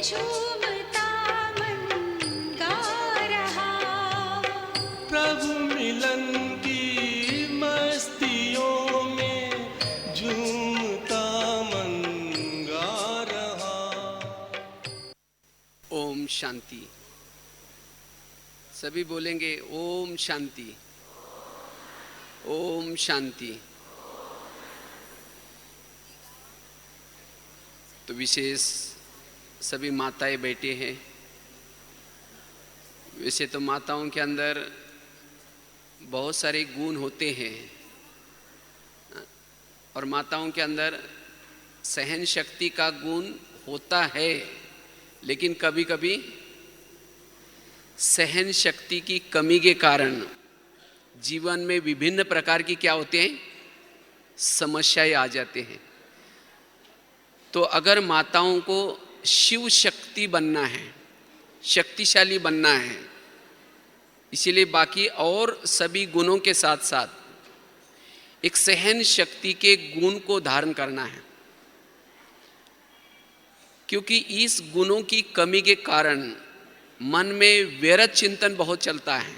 झूमता मन गा रहा। प्रभु मिलन की मस्तियों में झूमता मन गा रहा। ओम शांति। सभी बोलेंगे ओम शांति, ओम शांति। तो विशेष सभी माताएं बैठे हैं। वैसे तो माताओं के अंदर बहुत सारे गुण होते हैं और माताओं के अंदर सहन शक्ति का गुण होता है, लेकिन कभी कभी सहन शक्ति की कमी के कारण जीवन में विभिन्न प्रकार की क्या होते हैं, समस्याएं आ जाते हैं। तो अगर माताओं को शिव शक्ति बनना है, शक्तिशाली बनना है, इसीलिए बाकी और सभी गुणों के साथ साथ एक सहन शक्ति के गुण को धारण करना है, क्योंकि इस गुणों की कमी के कारण मन में व्यर्थ चिंतन बहुत चलता है।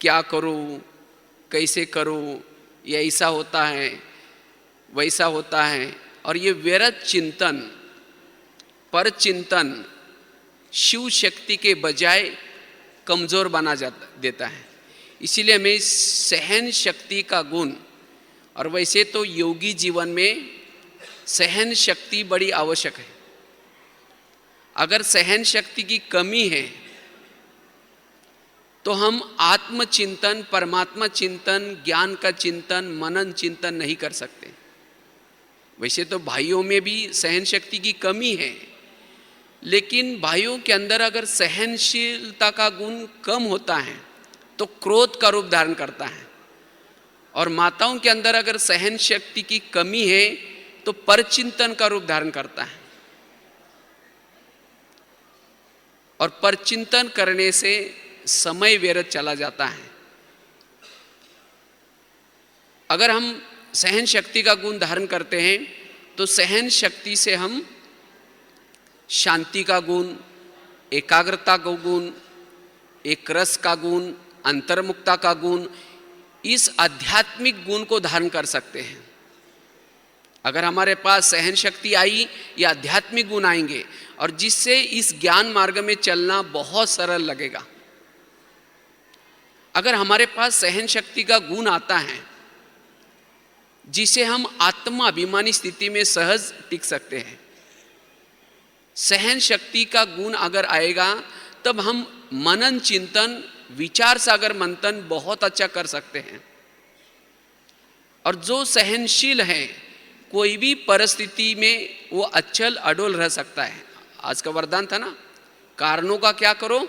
क्या करूं, कैसे करूं, ये ऐसा होता है, वैसा होता है। और ये व्यर्थ चिंतन, पर चिंतन शिव शक्ति के बजाय कमज़ोर बना देता है। इसीलिए हमें सहन शक्ति का गुण, और वैसे तो योगी जीवन में सहन शक्ति बड़ी आवश्यक है। अगर सहन शक्ति की कमी है तो हम आत्मचिंतन, परमात्मा चिंतन, ज्ञान का चिंतन, मनन चिंतन नहीं कर सकते। वैसे तो भाइयों में भी सहन शक्ति की कमी है, लेकिन भाइयों के अंदर अगर सहनशीलता का गुण कम होता है तो क्रोध का रूप धारण करता है, और माताओं के अंदर अगर सहन शक्ति की कमी है तो परचिंतन का रूप धारण करता है। और परचिंतन करने से समय व्यर्थ चला जाता है। अगर हम सहन शक्ति का गुण धारण करते हैं तो सहन शक्ति से हम शांति का गुण, एकाग्रता का गुण, एक रस का गुण, अंतर्मुखता का गुण, इस आध्यात्मिक गुण को धारण कर सकते हैं। अगर हमारे पास सहन शक्ति आई, या आध्यात्मिक गुण आएंगे, और जिससे इस ज्ञान मार्ग में चलना बहुत सरल लगेगा। अगर हमारे पास सहन शक्ति का गुण आता है जिसे हम आत्मा अभिमानी स्थिति में सहज टिक सकते हैं, सहन शक्ति का गुण अगर आएगा तब हम मनन चिंतन, विचार सागर मंथन बहुत अच्छा कर सकते हैं। और जो सहनशील है कोई भी परिस्थिति में वो अचल अडोल रह सकता है। आज का वरदान था ना, कारणों का क्या करो,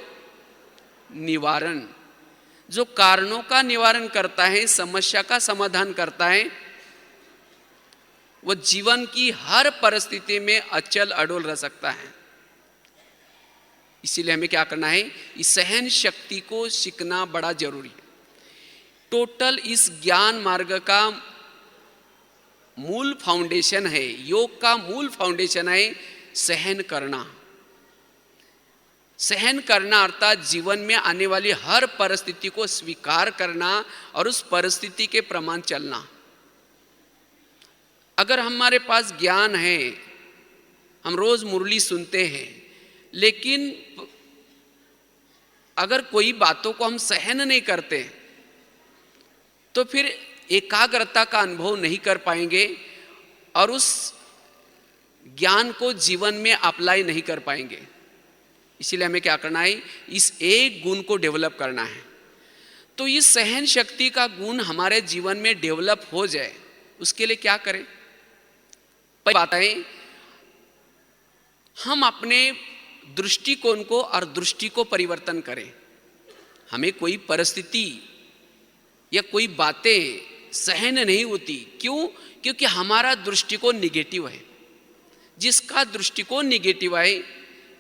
निवारण। जो कारणों का निवारण करता है, समस्या का समाधान करता है, वो जीवन की हर परिस्थिति में अचल अडोल रह सकता है। इसीलिए हमें क्या करना है, इस सहन शक्ति को सीखना बड़ा जरूरी है। टोटल इस ज्ञान मार्ग का मूल फाउंडेशन है, योग का मूल फाउंडेशन है सहन करना। सहन करना अर्थात जीवन में आने वाली हर परिस्थिति को स्वीकार करना और उस परिस्थिति के प्रमाण चलना। अगर हमारे पास ज्ञान है, हम रोज मुरली सुनते हैं, लेकिन अगर कोई बातों को हम सहन नहीं करते तो फिर एकाग्रता का अनुभव नहीं कर पाएंगे और उस ज्ञान को जीवन में अप्लाई नहीं कर पाएंगे। इसीलिए हमें क्या करना है, इस एक गुण को डेवलप करना है। तो इस सहन शक्ति का गुण हमारे जीवन में डेवलप हो जाए, उसके लिए क्या करें? पहली बात है, हम अपने दृष्टिकोण को और दृष्टि को परिवर्तन करें। हमें कोई परिस्थिति या कोई बातें सहन नहीं होती। क्यों? क्योंकि हमारा दृष्टिकोण निगेटिव है। जिसका दृष्टिकोण निगेटिव है,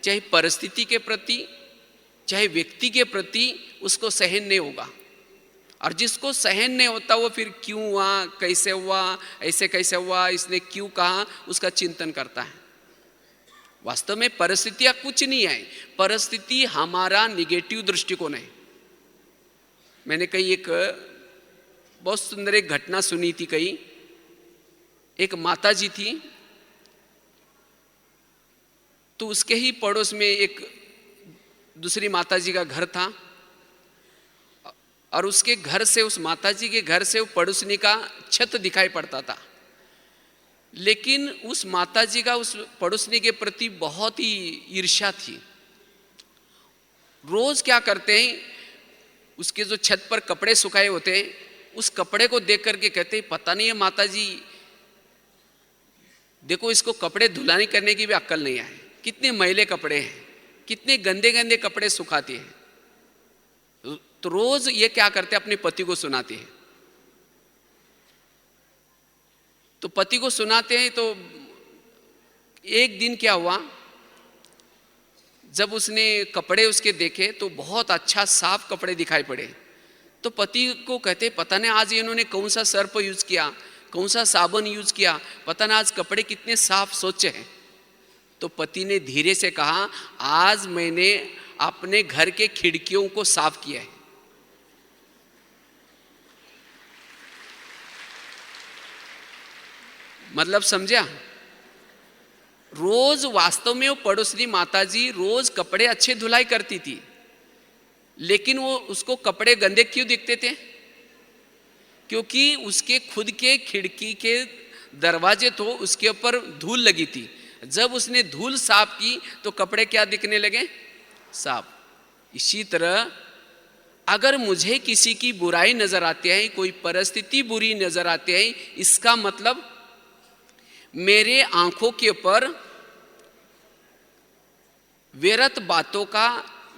चाहे परिस्थिति के प्रति चाहे व्यक्ति के प्रति, उसको सहन नहीं होगा। और जिसको सहन नहीं होता वो फिर क्यों हुआ, कैसे हुआ, ऐसे कैसे हुआ, इसने क्यों कहा, उसका चिंतन करता है। वास्तव में परिस्थितियां कुछ नहीं है, परिस्थिति हमारा निगेटिव दृष्टिकोण है। मैंने कहीं एक बहुत सुंदर एक घटना सुनी थी। कहीं एक माता जी थी, तो उसके ही पड़ोस में एक दूसरी माता जी का घर था, और उसके घर से, उस माता जी के घर से वो पड़ोसनी का छत दिखाई पड़ता था। लेकिन उस माता जी का उस पड़ोसनी के प्रति बहुत ही ईर्ष्या थी। रोज क्या करते हैं, उसके जो छत पर कपड़े सुखाए होते हैं, उस कपड़े को देख करके कहते हैं, पता नहीं है माता जी, देखो इसको कपड़े धुलाई करने की भी अक्ल नहीं है, कितने मैले कपड़े हैं, कितने गंदे गंदे कपड़े सुखाती है। तो रोज ये क्या करते हैं, अपने पति को सुनाती है। तो पति को सुनाते हैं, तो एक दिन क्या हुआ, जब उसने कपड़े उसके देखे तो बहुत अच्छा साफ कपड़े दिखाई पड़े। तो पति को कहते, पता नहीं आज इन्होंने कौन सा सर्फ यूज किया, कौन सा साबुन यूज किया, पता नहीं आज कपड़े कितने साफ स्वच्छ हैं। तो पति ने धीरे से कहा, आज मैंने अपने घर के खिड़कियों को साफ किया है। मतलब समझा? रोज वास्तव में वो पड़ोसनी माताजी रोज कपड़े अच्छे धुलाई करती थी, लेकिन वो उसको कपड़े गंदे क्यों दिखते थे? क्योंकि उसके खुद के खिड़की के दरवाजे तो उसके ऊपर धूल लगी थी। जब उसने धूल साफ की तो कपड़े क्या दिखने लगे? साफ। इसी तरह अगर मुझे किसी की बुराई नजर आती है, कोई परिस्थिति बुरी नजर आती है, इसका मतलब मेरे आंखों के ऊपर व्यर्थ बातों का,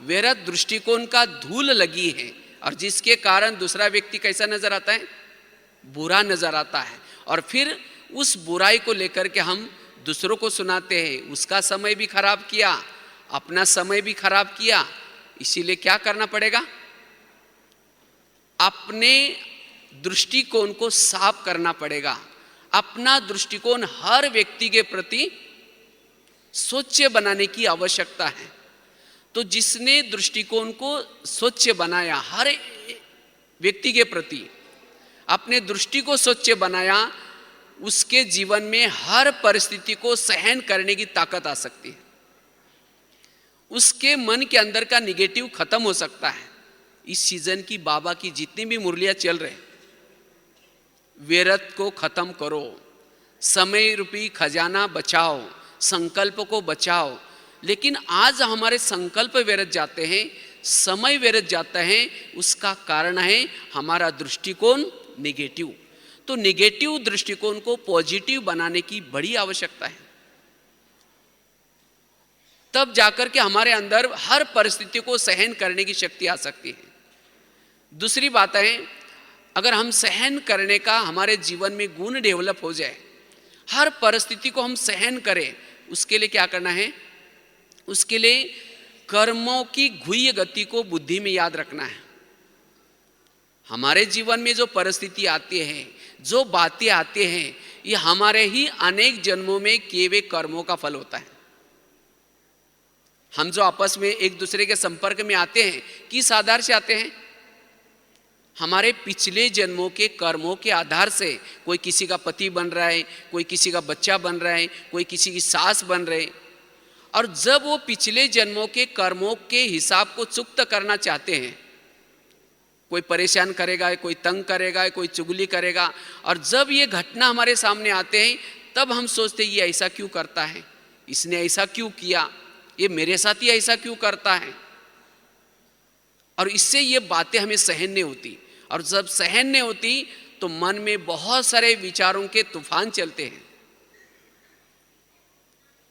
व्यर्थ दृष्टिकोण का धूल लगी है, और जिसके कारण दूसरा व्यक्ति कैसा नजर आता है? बुरा नजर आता है। और फिर उस बुराई को लेकर के हम दूसरों को सुनाते हैं, उसका समय भी खराब किया, अपना समय भी खराब किया। इसीलिए क्या करना पड़ेगा? अपने दृष्टिकोण को साफ करना पड़ेगा। अपना दृष्टिकोण हर व्यक्ति के प्रति स्वच्छ बनाने की आवश्यकता है। तो जिसने दृष्टिकोण को स्वच्छ बनाया, हर व्यक्ति के प्रति अपने दृष्टि को स्वच्छ बनाया, उसके जीवन में हर परिस्थिति को सहन करने की ताकत आ सकती है। उसके मन के अंदर का निगेटिव खत्म हो सकता है। इस सीजन की बाबा की जितनी भी मुरलियां चल रहे, व्यर्थ को खत्म करो, समय रूपी खजाना बचाओ, संकल्प को बचाओ। लेकिन आज हमारे संकल्प व्यर्थ जाते हैं, समय व्यर्थ जाता है। उसका कारण है हमारा दृष्टिकोण निगेटिव। तो निगेटिव दृष्टिकोण को पॉजिटिव बनाने की बड़ी आवश्यकता है। तब जाकर के हमारे अंदर हर परिस्थिति को सहन करने की शक्ति आ सकती है। दूसरी बात है, अगर हम सहन करने का हमारे जीवन में गुण डेवलप हो जाए, हर परिस्थिति को हम सहन करें, उसके लिए क्या करना है? उसके लिए कर्मों की गुह्य गति को बुद्धि में याद रखना है। हमारे जीवन में जो परिस्थिति आती है, जो बातें आती हैं, ये हमारे ही अनेक जन्मों में किए हुए कर्मों का फल होता है। हम जो आपस में एक दूसरे के संपर्क में आते हैं, किस आधार से आते हैं? हमारे पिछले जन्मों के कर्मों के आधार से। कोई किसी का पति बन रहा है, कोई किसी का बच्चा बन रहा है, कोई किसी की सास बन रहे। और जब वो पिछले जन्मों के कर्मों के हिसाब को चुकता करना चाहते हैं, कोई परेशान करेगा, कोई तंग करेगा, कोई चुगली करेगा, और जब ये घटना हमारे सामने आते हैं, तब हम सोचते हैं ये ऐसा क्यों करता है, इसने ऐसा क्यों किया, ये मेरे साथ ही ऐसा क्यों करता है। और इससे ये बातें हमें सहन नहीं होती। और जब सहन नहीं होती तो मन में बहुत सारे विचारों के तूफान चलते हैं।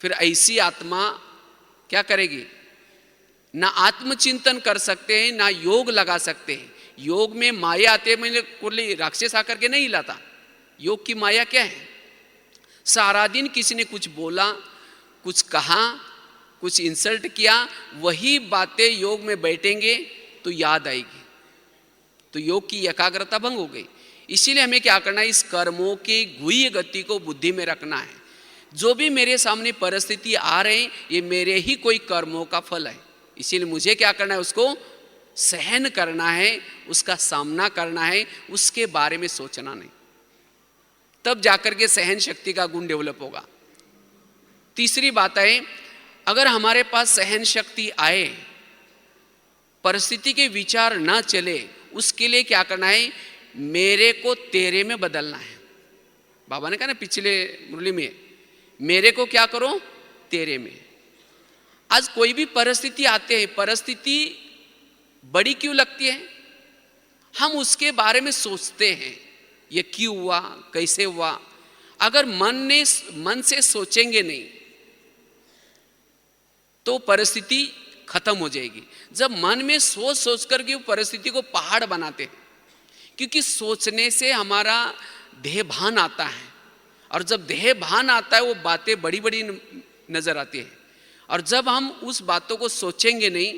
फिर ऐसी आत्मा क्या करेगी? ना आत्मचिंतन कर सकते हैं, ना योग लगा सकते हैं। योग में माया आते, मैंने कोई राक्षस आकर के नहीं लाता। योग की माया क्या है? सारा दिन किसी ने कुछ बोला, कुछ कहा, कुछ इंसल्ट किया, वही बातें योग में बैठेंगे तो याद आएगी, तो योग की एकाग्रता भंग हो गई। इसीलिए हमें क्या करना है? इस कर्मों की गुह्य गति को बुद्धि में रखना है। जो भी मेरे सामने परिस्थिति आ रहे हैं ये मेरे ही कोई कर्मों का फल है, इसीलिए मुझे क्या करना है, उसको सहन करना है, उसका सामना करना है, उसके बारे में सोचना नहीं। तब जाकर के सहन शक्ति का गुण डेवलप होगा। तीसरी बात है, अगर हमारे पास सहन शक्ति आए, परिस्थिति के विचार ना चले, उसके लिए क्या करना है, मेरे को तेरे में बदलना है। बाबा ने कहा ना पिछले मुरली में, मेरे को क्या करो, तेरे में। आज कोई भी परिस्थिति आते हैं, परिस्थिति बड़ी क्यों लगती है, हम उसके बारे में सोचते हैं, ये क्यों हुआ, कैसे हुआ। अगर मन से सोचेंगे नहीं तो परिस्थिति खत्म हो जाएगी। जब मन में सोच सोच करके वो परिस्थिति को पहाड़ बनाते हैं, क्योंकि सोचने से हमारा देह भान आता है, और जब देह भान आता है वो बातें बड़ी बड़ी नजर आती है, और जब हम उस बातों को सोचेंगे नहीं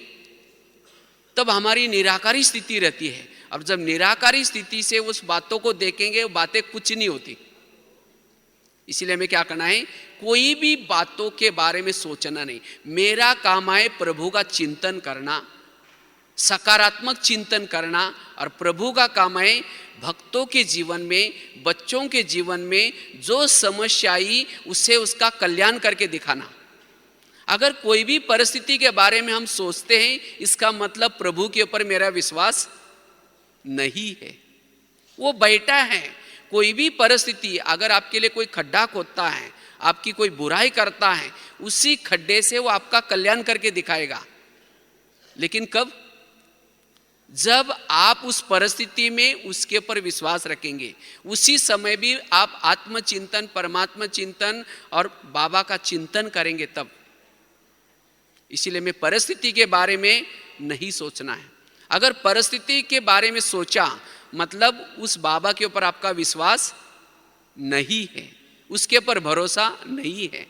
तब हमारी निराकारी स्थिति रहती है, और जब निराकारी स्थिति से उस बातों को देखेंगे वो बातें कुछ नहीं होती। इसीलिए हमें क्या करना है, कोई भी बातों के बारे में सोचना नहीं। मेरा काम है प्रभु का चिंतन करना, सकारात्मक चिंतन करना, और प्रभु का काम है भक्तों के जीवन में, बच्चों के जीवन में जो समस्या आई उससे उसका कल्याण करके दिखाना। अगर कोई भी परिस्थिति के बारे में हम सोचते हैं, इसका मतलब प्रभु के ऊपर मेरा विश्वास नहीं है, वो बैठा है। कोई भी परिस्थिति, अगर आपके लिए कोई खड्डा खोदता है, आपकी कोई बुराई करता है, उसी खड्डे से वो आपका कल्याण करके दिखाएगा। लेकिन कब, जब आप उस परिस्थिति में उसके ऊपर विश्वास रखेंगे, उसी समय भी आप आत्मचिंतन, परमात्मा चिंतन और बाबा का चिंतन करेंगे तब। इसीलिए मैं परिस्थिति के बारे में नहीं सोचना है। अगर परिस्थिति के बारे में सोचा मतलब उस बाबा के ऊपर आपका विश्वास नहीं है, उसके ऊपर भरोसा नहीं है,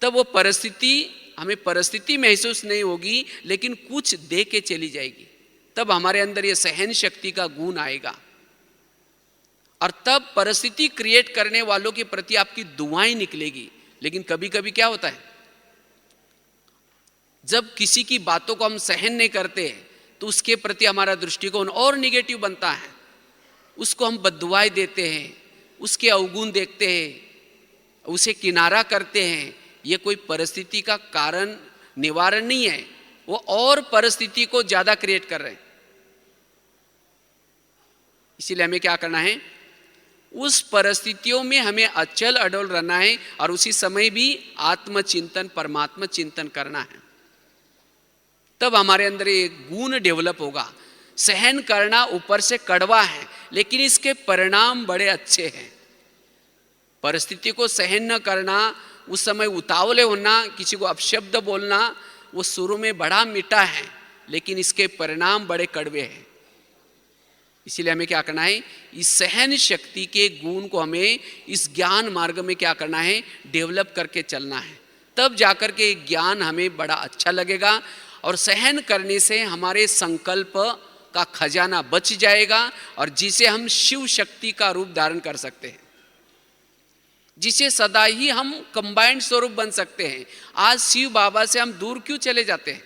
तब वो परिस्थिति, हमें परिस्थिति महसूस नहीं होगी लेकिन कुछ दे के चली जाएगी। तब हमारे अंदर ये सहन शक्ति का गुण आएगा, और तब परिस्थिति क्रिएट करने वालों के प्रति आपकी दुआएं निकलेगी। लेकिन कभी कभी क्या होता है, जब किसी की बातों को हम सहन नहीं करते तो उसके प्रति हमारा दृष्टिकोण और निगेटिव बनता है, उसको हम बद्दुआएं देते हैं, उसके अवगुण देखते हैं, उसे किनारा करते हैं। ये कोई परिस्थिति का कारण निवारण नहीं है, वो और परिस्थिति को ज्यादा क्रिएट कर रहे हैं। इसीलिए हमें क्या करना है, उस परिस्थितियों में हमें अचल अडोल रहना है, और उसी समय भी आत्मचिंतन, परमात्मा चिंतन करना है। तब हमारे अंदर ये गुण डेवलप होगा। सहन करना ऊपर से कड़वा है, लेकिन इसके परिणाम बड़े अच्छे हैं। परिस्थिति को सहन न करना, उस समय उतावले होना, किसी को अपशब्द बोलना, वो शुरू में बड़ा मीठा है लेकिन इसके परिणाम बड़े कड़वे हैं। इसीलिए हमें क्या करना है, इस सहन शक्ति के गुण को हमें इस ज्ञान मार्ग में क्या करना है, डेवलप करके चलना है। तब जाकर के ज्ञान हमें बड़ा अच्छा लगेगा, और सहन करने से हमारे संकल्प का खजाना बच जाएगा, और जिसे हम शिव शक्ति का रूप धारण कर सकते हैं, जिसे सदा ही हम कंबाइंड स्वरूप बन सकते हैं। आज शिव बाबा से हम दूर क्यों चले जाते हैं?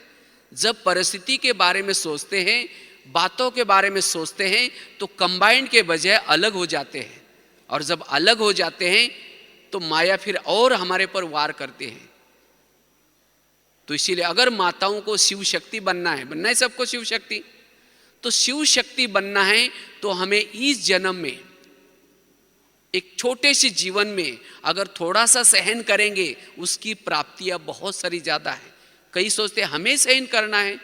जब परिस्थिति के बारे में सोचते हैं, बातों के बारे में सोचते हैं, तो कंबाइंड के बजाय अलग हो जाते हैं, और जब अलग हो जाते हैं तो माया फिर और हमारे पर वार करते हैं। तो इसीलिए अगर माताओं को शिव शक्ति बनना है सबको शिव शक्ति, तो शिव शक्ति बनना है तो हमें इस जन्म में, एक छोटे से जीवन में अगर थोड़ा सा सहन करेंगे, उसकी प्राप्तियां बहुत सारी ज्यादा है। कई सोचते हैं हमें सहन करना है,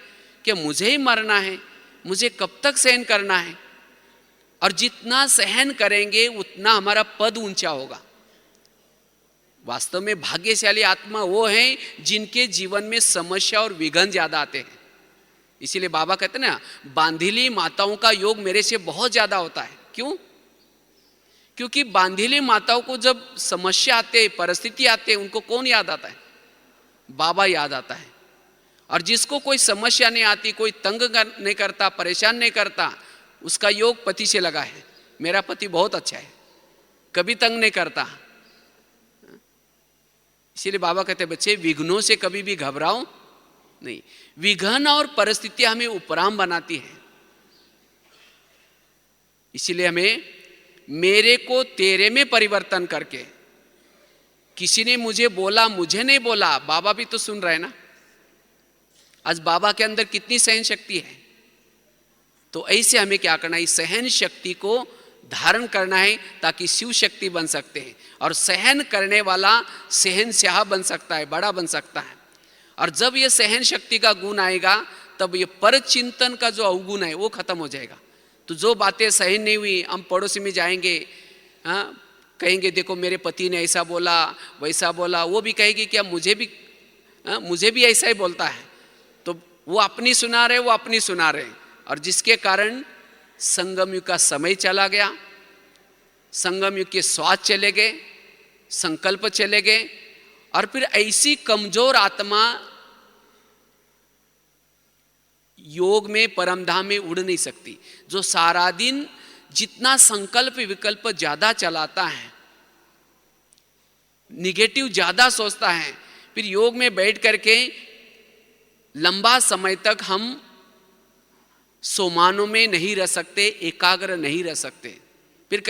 क्या मुझे ही मरना है, मुझे कब तक सहन करना है? और जितना सहन करेंगे उतना हमारा पद ऊंचा होगा। वास्तव में भाग्यशाली आत्मा वो है जिनके जीवन में समस्या और विघ्न ज्यादा आते हैं। इसीलिए बाबा कहते हैं ना, बांधिली माताओं का योग मेरे से बहुत ज्यादा होता है। क्यों? क्योंकि बांधिली माताओं को जब समस्या आते, परिस्थिति आते, उनको कौन याद आता है? बाबा याद आता है। और जिसको कोई समस्या नहीं आती, कोई तंग नहीं करता, परेशान नहीं करता, उसका योग पति से लगा है। मेरा पति बहुत अच्छा है, कभी तंग नहीं करता। इसीलिए बाबा कहते हैं बच्चे विघ्नों से कभी भी घबराओ नहीं। विघ्न और परिस्थितियां हमें उपराम बनाती हैं। इसीलिए हमें मेरे को तेरे में परिवर्तन करके, किसी ने मुझे बोला मुझे नहीं बोला, बाबा भी तो सुन रहे हैं ना। आज बाबा के अंदर कितनी सहन शक्ति है। तो ऐसे हमें क्या करना है, इस सहन शक्ति को धारण करना है ताकि शिव शक्ति बन सकते हैं। और सहन करने वाला सहनशाह बन सकता है, बड़ा बन सकता है। और जब ये सहन शक्ति का गुण आएगा तब ये पर चिंतन का जो अवगुण है वो खत्म हो जाएगा। तो जो बातें सहन नहीं हुई, हम पड़ोसी में जाएंगे, हाँ कहेंगे देखो मेरे पति ने ऐसा बोला वैसा बोला, वो भी कहेगी क्या मुझे भी ऐसा ही बोलता है। तो वो अपनी सुना रहे, वो अपनी सुना रहे, और जिसके कारण संगम युग का समय चला गया, संगम युग के स्वाद चले गए, संकल्प चले गए। और फिर ऐसी कमजोर आत्मा योग में परमधाम में उड़ नहीं सकती। जो सारा दिन जितना संकल्प विकल्प ज्यादा चलाता है, निगेटिव ज्यादा सोचता है, फिर योग में बैठ करके लंबा समय तक हम सोमानों में नहीं रह सकते, एकाग्र नहीं रह सकते। फिर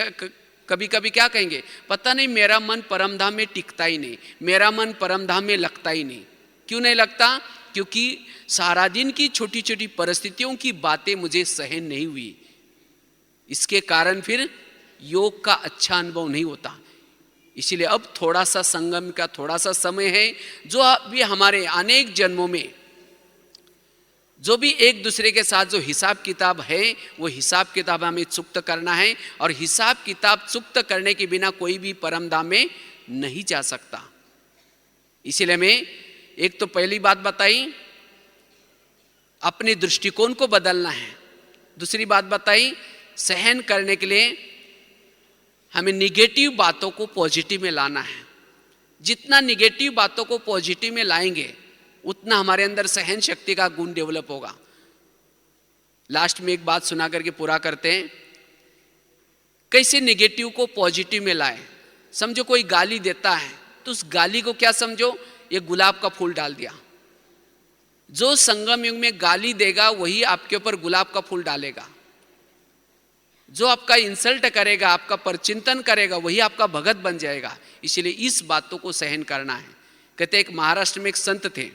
कभी कभी क्या कहेंगे, पता नहीं मेरा मन परमधाम में टिकता ही नहीं, मेरा मन परमधाम में लगता ही नहीं। क्यों नहीं लगता? क्योंकि सारा दिन की छोटी छोटी परिस्थितियों की बातें मुझे सहन नहीं हुई। इसके कारण फिर योग का अच्छा अनुभव नहीं होता। इसीलिए अब थोड़ा सा संगम का थोड़ा सा समय है, जो अभी हमारे अनेक जन्मों में जो भी एक दूसरे के साथ जो हिसाब किताब है, वो हिसाब किताब हमें चुक्त करना है। और हिसाब किताब चुक्त करने के बिना कोई भी परमधाम में नहीं जा सकता। इसीलिए हमें एक तो पहली बात बताई, अपने दृष्टिकोण को बदलना है। दूसरी बात बताई, सहन करने के लिए हमें निगेटिव बातों को पॉजिटिव में लाना है। जितना निगेटिव बातों को पॉजिटिव में लाएंगे उतना हमारे अंदर सहन शक्ति का गुण डेवलप होगा। लास्ट में एक बात सुना करके पूरा करते हैं, कैसे निगेटिव को पॉजिटिव में लाए। समझो कोई गाली देता है तो उस गाली को क्या समझो, ये गुलाब का फूल डाल दिया। जो संगम युग में गाली देगा वही आपके ऊपर गुलाब का फूल डालेगा। जो आपका इंसल्ट करेगा, आपका परचिंतन करेगा, वही आपका भगत बन जाएगा। इसलिए इस बातों को सहन करना है। कहते एक महाराष्ट्र में एक संत थे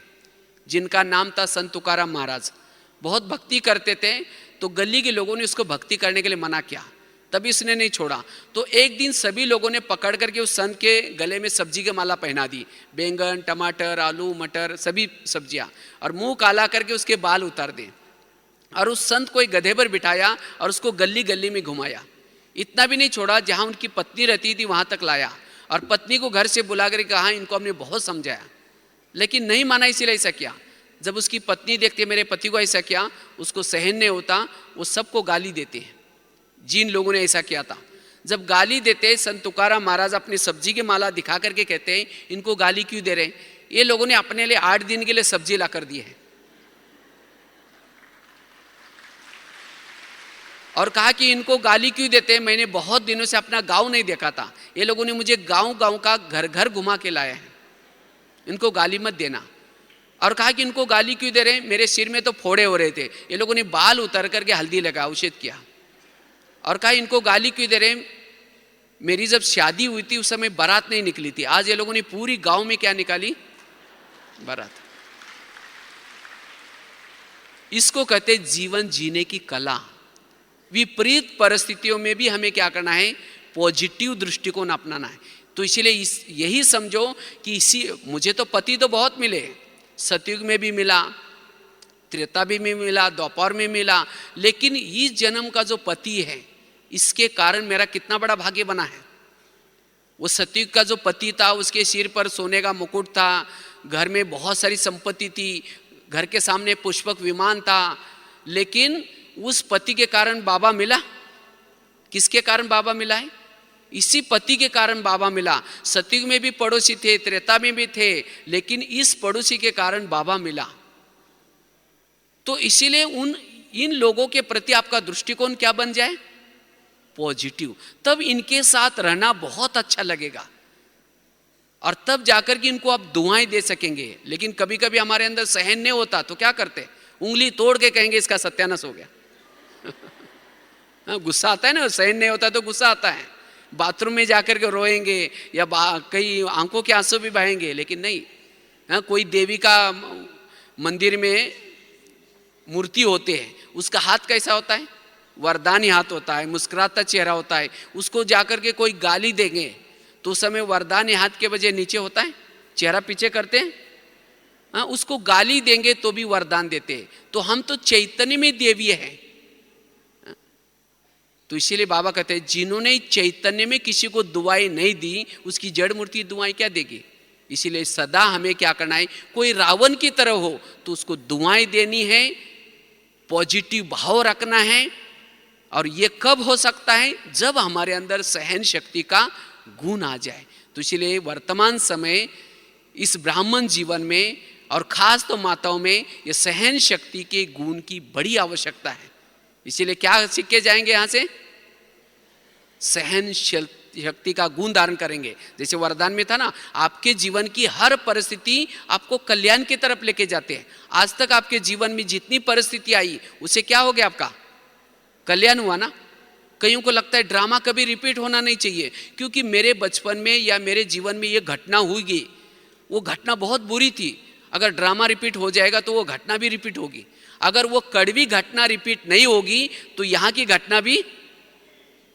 जिनका नाम था संत तुकाराम महाराज। बहुत भक्ति करते थे, तो गली के लोगों ने उसको भक्ति करने के लिए मना किया, तभी इसने नहीं छोड़ा। तो एक दिन सभी लोगों ने पकड़ करके उस संत के गले में सब्जी की माला पहना दी, बैंगन टमाटर आलू मटर सभी सब्जियां, और मुंह काला करके उसके बाल उतार दिए। और उस संत को एक गधे पर बिठाया और उसको गली गली में घुमाया। इतना भी नहीं छोड़ा, जहां उनकी पत्नी रहती थी वहां तक लाया, और पत्नी को घर से बुला कर कहा इनको हमने बहुत समझाया लेकिन नहीं माना, इसीलिए ऐसा किया। जब उसकी पत्नी देखती मेरे पति को ऐसा किया, उसको सहन नहीं होता, वो सबको गाली देते हैं जिन लोगों ने ऐसा किया था। जब गाली देते, संत तुकाराम महाराज अपनी सब्जी की माला दिखा करके कहते हैं इनको गाली क्यों दे रहे हैं, ये लोगों ने अपने लिए 8 दिन के लिए सब्जी ला कर दी है। और कहा कि इनको गाली क्यों देते हैं, मैंने बहुत दिनों से अपना गांव नहीं देखा था, ये लोगों ने मुझे गांव गांव का घर घर घुमा के लाया है, इनको गाली मत देना। और कहा कि इनको गाली क्यों दे रहे हैं, मेरे सिर में तो फोड़े हो रहे थे, ये लोगों ने बाल उतर करके हल्दी लगा औषध किया। और कहा इनको गाली क्यों दे रहे हैं, मेरी जब शादी हुई थी उस समय बारात नहीं निकली थी, आज ये लोगों ने पूरी गांव में क्या निकाली, बारात। इसको कहते जीवन जीने की कला। विपरीत परिस्थितियों में भी हमें क्या करना है, पॉजिटिव दृष्टिकोण अपनाना है। तो इसीलिए यही समझो कि मुझे तो पति तो बहुत मिले, सतयुग में भी मिला, त्रेता भी में मिला, द्वापर में मिला, लेकिन इस जन्म का जो पति है इसके कारण मेरा कितना बड़ा भाग्य बना है। वो सतयुग का जो पति था उसके सिर पर सोने का मुकुट था, घर में बहुत सारी संपत्ति थी, घर के सामने पुष्पक विमान था, लेकिन उस पति के कारण बाबा मिला। किसके कारण बाबा मिला है, इसी पति के कारण बाबा मिला। सतयुग में भी पड़ोसी थे, त्रेता में भी थे, लेकिन इस पड़ोसी के कारण बाबा मिला। तो इसीलिए इन लोगों के प्रति आपका दृष्टिकोण क्या बन जाए, पॉजिटिव। तब इनके साथ रहना बहुत अच्छा लगेगा। और तब जाकर के इनको आप दुआएं दे सकेंगे। लेकिन कभी कभी हमारे अंदर सहन नहीं होता तो क्या करते, उंगली तोड़ के कहेंगे इसका सत्यानाश हो गया। गुस्सा आता है ना, सहन नहीं होता तो गुस्सा आता है, बाथरूम में जाकर के रोएंगे या कई आंखों के आंसू भी बहेंगे। लेकिन नहीं, कोई देवी का मंदिर में मूर्ति होते हैं, उसका हाथ कैसा होता है, वरदानी हाथ होता है, मुस्कुराता चेहरा होता है। उसको जाकर के कोई गाली देंगे तो उस समय वरदानी हाथ के बजाय नीचे होता है, चेहरा पीछे करते हैं। उसको गाली देंगे तो भी वरदान देते हैं। तो हम तो चैतन्य में देवी हैं। तो इसीलिए बाबा कहते हैं जिन्होंने चैतन्य में किसी को दुआएं नहीं दी, उसकी जड़ मूर्ति दुआएं क्या देगी। इसीलिए सदा हमें क्या करना है, कोई रावण की तरह हो तो उसको दुआएं देनी है, पॉजिटिव भाव रखना है। और ये कब हो सकता है, जब हमारे अंदर सहन शक्ति का गुण आ जाए। तो इसलिए वर्तमान समय इस ब्राह्मण जीवन में और खास तो माताओं में ये सहन शक्ति के गुण की बड़ी आवश्यकता है। इसीलिए क्या सीख के जाएंगे यहाँ से, सहन शक्ति का गुण धारण करेंगे। जैसे वरदान में था ना, आपके जीवन की हर परिस्थिति आपको कल्याण की तरफ लेके जाते हैं। आज तक आपके जीवन में जितनी परिस्थिति आई उसे क्या हो गया, आपका कल्याण हुआ ना। कईयों को लगता है ड्रामा कभी रिपीट होना नहीं चाहिए, क्योंकि मेरे बचपन में या मेरे जीवन में ये घटना हुई, वो घटना बहुत बुरी थी। अगर ड्रामा रिपीट हो जाएगा तो वो घटना भी रिपीट होगी। अगर वो कड़वी घटना रिपीट नहीं होगी तो यहाँ की घटना भी,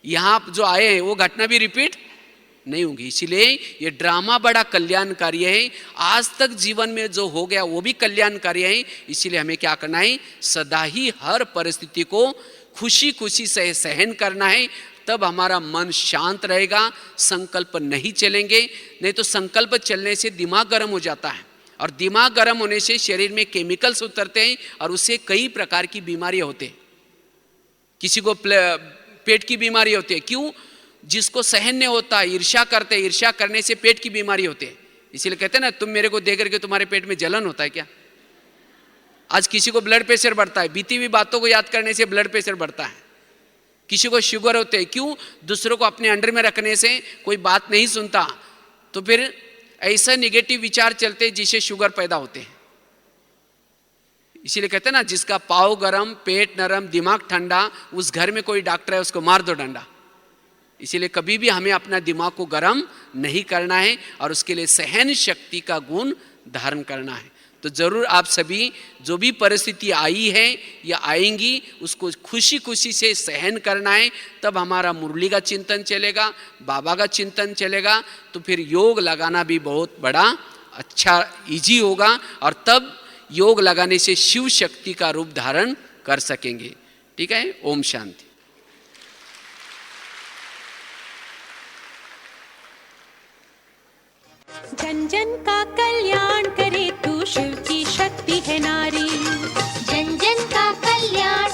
यहाँ जो आए हैं वो घटना भी रिपीट नहीं होगी। इसीलिए ये ड्रामा बड़ा कल्याणकारी है। आज तक जीवन में जो हो गया वो भी कल्याणकारी है। इसीलिए हमें क्या करना है, सदा ही हर परिस्थिति को खुशी खुशी से सहन करना है। तब हमारा मन शांत रहेगा, संकल्प नहीं चलेंगे। नहीं तो संकल्प चलने से दिमाग गर्म हो जाता है, और दिमाग गर्म होने से शरीर में केमिकल्स उतरते हैं और उससे कई प्रकार की बीमारियां होते हैं। किसी को पेट की बीमारी होती है, क्यों, जिसको सहन नहीं होता, ईर्ष्या करते, ईर्ष्या करने से पेट की बीमारी होती है। इसीलिए कहते हैं ना, तुम मेरे को देख करके तुम्हारे पेट में जलन होता है क्या। आज किसी को ब्लड प्रेशर बढ़ता है, बीती हुई बातों को याद करने से ब्लड प्रेशर बढ़ता है। किसी को शुगर होते हैं, क्यों, दूसरों को अपने अंडर में रखने से कोई बात नहीं सुनता, तो फिर ऐसा निगेटिव विचार चलते हैं जिससे शुगर पैदा होते हैं। इसीलिए कहते हैं ना, जिसका पाँव गरम, पेट नरम, दिमाग ठंडा, उस घर में कोई डॉक्टर है उसको मार दो डंडा। इसीलिए कभी भी हमें अपना दिमाग को गरम नहीं करना है और उसके लिए सहन शक्ति का गुण धारण करना है। तो जरूर आप सभी जो भी परिस्थिति आई है या आएंगी उसको खुशी खुशी से सहन करना है। तब हमारा मुरली का चिंतन चलेगा, बाबा का चिंतन चलेगा, तो फिर योग लगाना भी बहुत बड़ा अच्छा इजी होगा। और तब योग लगाने से शिव शक्ति का रूप धारण कर सकेंगे। ठीक है, ओम शांति। जन जन का कल्याण करे तू, शिव की शक्ति है नारी। जन जन का कल्याण